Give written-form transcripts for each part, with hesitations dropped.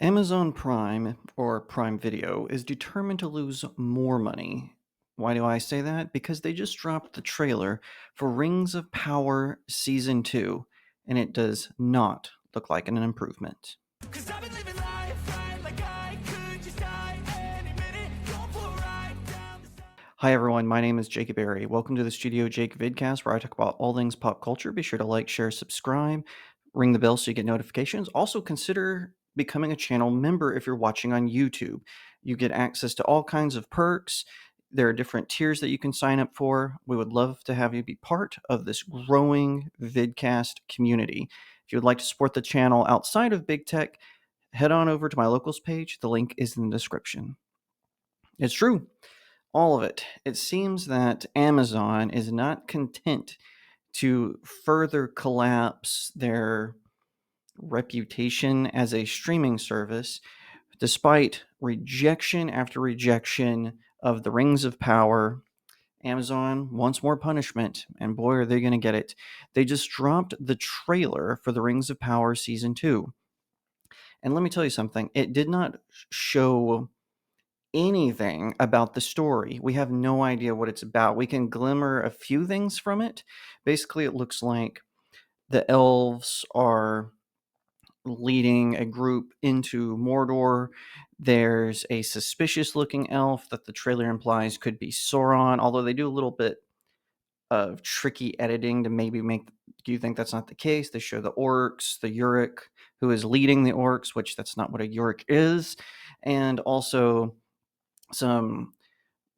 Amazon Prime or Prime Video is determined to lose more money. Why do I say that? Because they just dropped the trailer for Rings of Power Season 2, and it does not look like an improvement. 'Cause I've been living life right like I could just die any minute. Go for a ride down the side. Hi everyone, my name is Jacob Berry. Welcome to the StudioJake vidcast where I talk about all things pop culture. Be sure to like, share, subscribe, ring the bell so you get notifications. Also consider becoming a channel member if you're watching on YouTube. You get access to all kinds of perks. There are different tiers that you can sign up for. We would love to have you be part of this growing vidcast community. If you would like to support the channel outside of big tech, head on over to my locals page. The link is in the description. It's true. All of it. It seems that Amazon is not content to further collapse their reputation as a streaming service, despite rejection after rejection of the Rings of Power. Amazon wants more punishment, and boy, are they going to get it. They just dropped the trailer for the Rings of Power Season 2. And let me tell you something, it did not show anything about the story. We have no idea what it's about. We can glimmer a few things from it. Basically, it looks like the elves are leading a group into Mordor. There's a suspicious looking elf that the trailer implies could be Sauron, although they do a little bit of tricky editing to maybe make you think that's not the case. They show the orcs, the Yorick, who is leading the orcs, which that's not what a Yorick is, and also some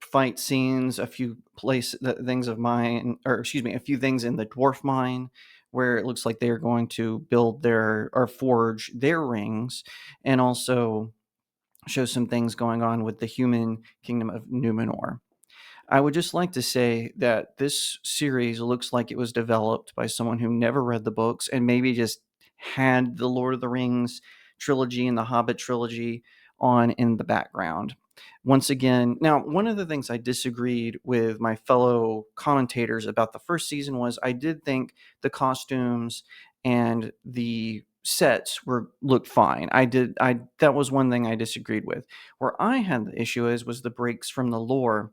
fight scenes, a few things of mine, or excuse me, a few things in the dwarf mine where it looks like they are going to build their or forge their rings, and also show some things going on with the human kingdom of Numenor. I would just like to say that this series looks like it was developed by someone who never read the books and maybe just had the Lord of the Rings trilogy and the Hobbit trilogy on in the background. Once again, now, one of the things I disagreed with my fellow commentators about the first season was I did think the costumes and the sets looked fine. That was one thing I disagreed with. Where I had the issue was the breaks from the lore,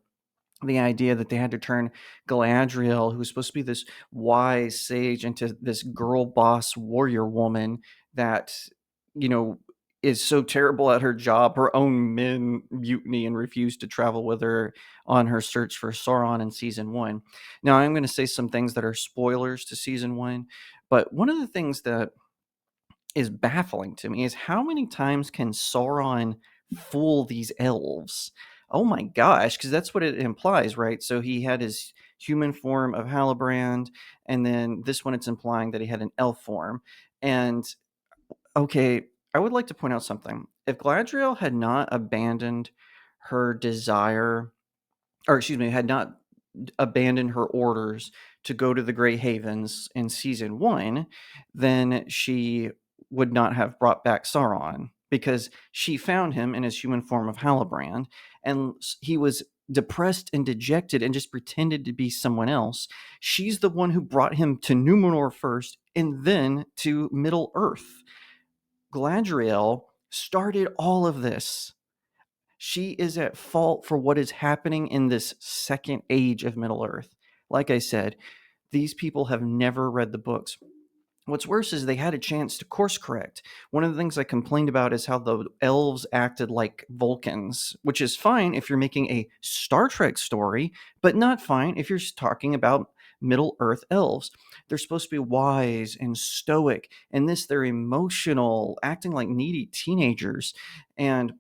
the idea that they had to turn Galadriel, who's supposed to be this wise sage, into this girl boss warrior woman that, you know, is so terrible at her job. Her own men mutiny and refuse to travel with her on her search for Sauron in season 1. Now, I'm going to say some things that are spoilers to season 1, but one of the things that is baffling to me is how many times can Sauron fool these elves? Oh my gosh, because that's what it implies, right? So he had his human form of Halbrand, and then this one it's implying that he had an elf form. And okay, I would like to point out something. If Gladriel had not abandoned her desire, or excuse me, had not abandoned her orders to go to the Grey Havens in season 1, then she would not have brought back Sauron, because she found him in his human form of Halbrand, and he was depressed and dejected and just pretended to be someone else. She's the one who brought him to Numenor first and then to Middle Earth. Gladriel started all of this. She is at fault for what is happening in this second age of Middle Earth. Like I said, these people have never read the books. What's worse is they had a chance to course correct. One of the things I complained about is how the elves acted like Vulcans, which is fine if you're making a Star Trek story, but not fine if you're talking about Middle Earth elves. They're supposed to be wise and stoic, and they're emotional, acting like needy teenagers. And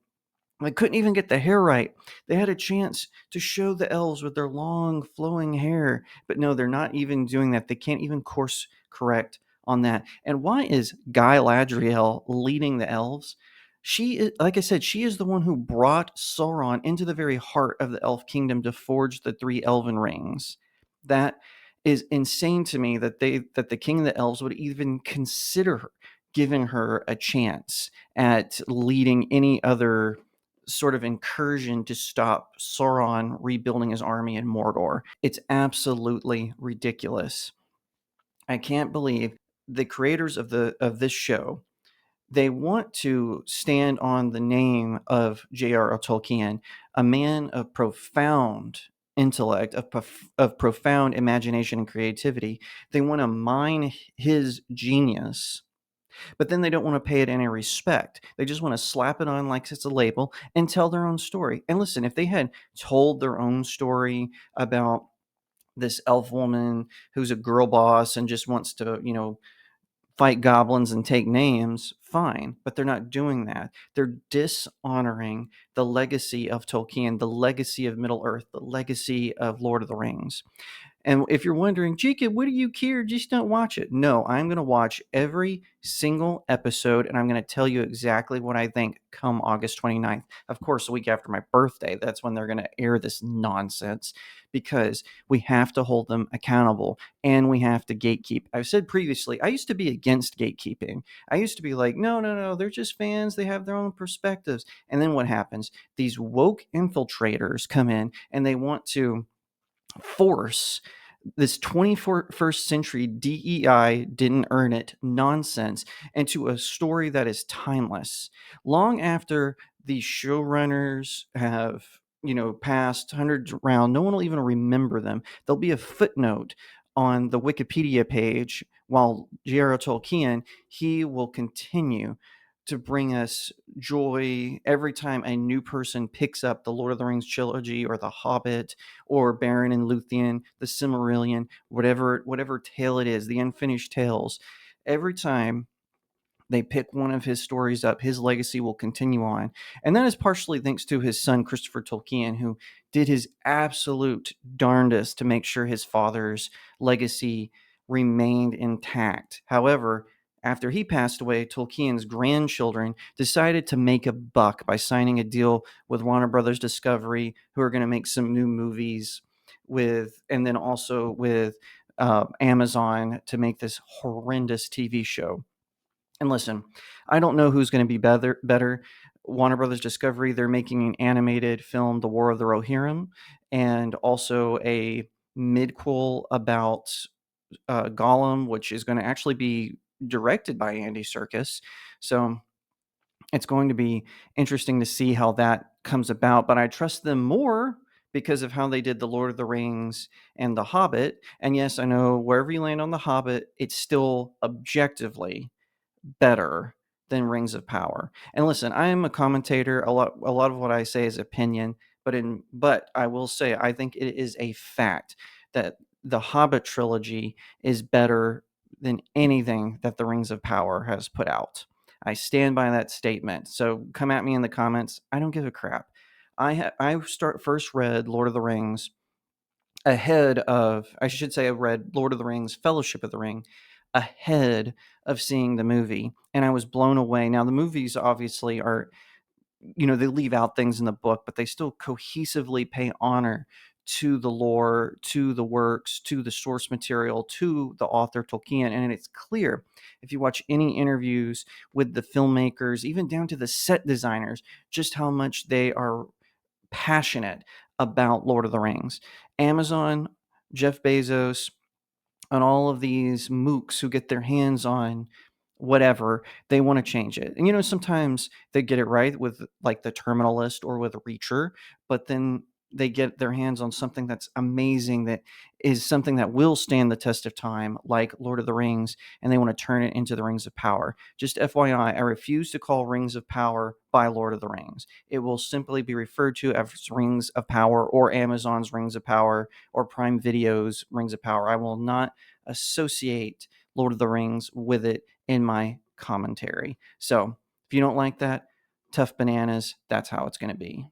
I couldn't even get the hair right. They had a chance to show the elves with their long, flowing hair, but no, they're not even doing that. They can't even course correct on that. And why is Guy Ladriel leading the elves? She is, like I said, she is the one who brought Sauron into the very heart of the elf kingdom to forge the 3 elven rings. That is insane to me that the king of the elves would even consider giving her a chance at leading any other sort of incursion to stop Sauron rebuilding his army in Mordor. It's absolutely ridiculous. I can't believe the creators of this show They want to stand on the name of J.R.R. Tolkien, a man of profound intellect, of profound imagination and creativity. They want to mine his genius, but then they don't want to pay it any respect. They just want to slap it on like it's a label and tell their own story. And listen, if they had told their own story about this elf woman who's a girl boss and just wants to, fight goblins and take names, fine. But they're not doing that. They're dishonoring the legacy of Tolkien, the legacy of Middle Earth, the legacy of Lord of the Rings. And if you're wondering, Jacob, what do you care? Just don't watch it. No, I'm going to watch every single episode, and I'm going to tell you exactly what I think come August 29th. Of course, a week after my birthday, that's when they're going to air this nonsense, because we have to hold them accountable and we have to gatekeep. I've said previously, I used to be against gatekeeping. I used to be like, no, they're just fans. They have their own perspectives. And then what happens? These woke infiltrators come in and they want to force this 21st century DEI didn't earn it nonsense into a story that is timeless. Long after the showrunners have, passed hundreds around, no one will even remember them. There'll be a footnote on the Wikipedia page while J.R.R. Tolkien, he will continue to bring us joy every time a new person picks up the Lord of the Rings trilogy or The Hobbit or Beren and Luthien, the Silmarillion, whatever tale it is, the unfinished tales. Every time they pick one of his stories up, his legacy will continue on. And that is partially thanks to his son, Christopher Tolkien, who did his absolute darndest to make sure his father's legacy remained intact. However, after he passed away, Tolkien's grandchildren decided to make a buck by signing a deal with Warner Brothers Discovery, who are going to make some new movies and then also with Amazon to make this horrendous TV show. And listen, I don't know who's going to be better. Warner Brothers Discovery, they're making an animated film, The War of the Rohirrim, and also a midquel about Gollum, which is going to actually be directed by Andy Serkis. So it's going to be interesting to see how that comes about. But I trust them more because of how they did The Lord of the Rings and The Hobbit. And yes, I know wherever you land on The Hobbit, it's still objectively better than Rings of Power. And listen, I am a commentator. A lot of what I say is opinion, but I will say I think it is a fact that the Hobbit trilogy is better than anything that the Rings of Power has put out. I stand by that statement. So come at me in the comments. I don't give a crap. I first read Lord of the Rings I read Lord of the Rings, Fellowship of the Ring, ahead of seeing the movie, and I was blown away. Now, the movies obviously are, they leave out things in the book, but they still cohesively pay honor to the lore, to the works, to the source material, to the author Tolkien. And it's clear if you watch any interviews with the filmmakers, even down to the set designers, just how much they are passionate about Lord of the Rings. Amazon, Jeff Bezos, and all of these mooks who get their hands on whatever, they want to change it. And sometimes they get it right with like the Terminalist or with Reacher, but then they get their hands on something that's amazing, that is something that will stand the test of time, like Lord of the Rings, and they want to turn it into the Rings of Power. Just FYI, I refuse to call Rings of Power by Lord of the Rings. It will simply be referred to as Rings of Power or Amazon's Rings of Power or Prime Video's Rings of Power. I will not associate Lord of the Rings with it in my commentary. So if you don't like that, tough bananas, that's how it's going to be.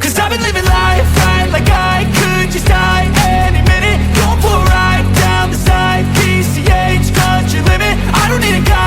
Cause I've been living life right like I could just die any minute. Going for a ride down the side, PCH, country limit. I don't need a guy.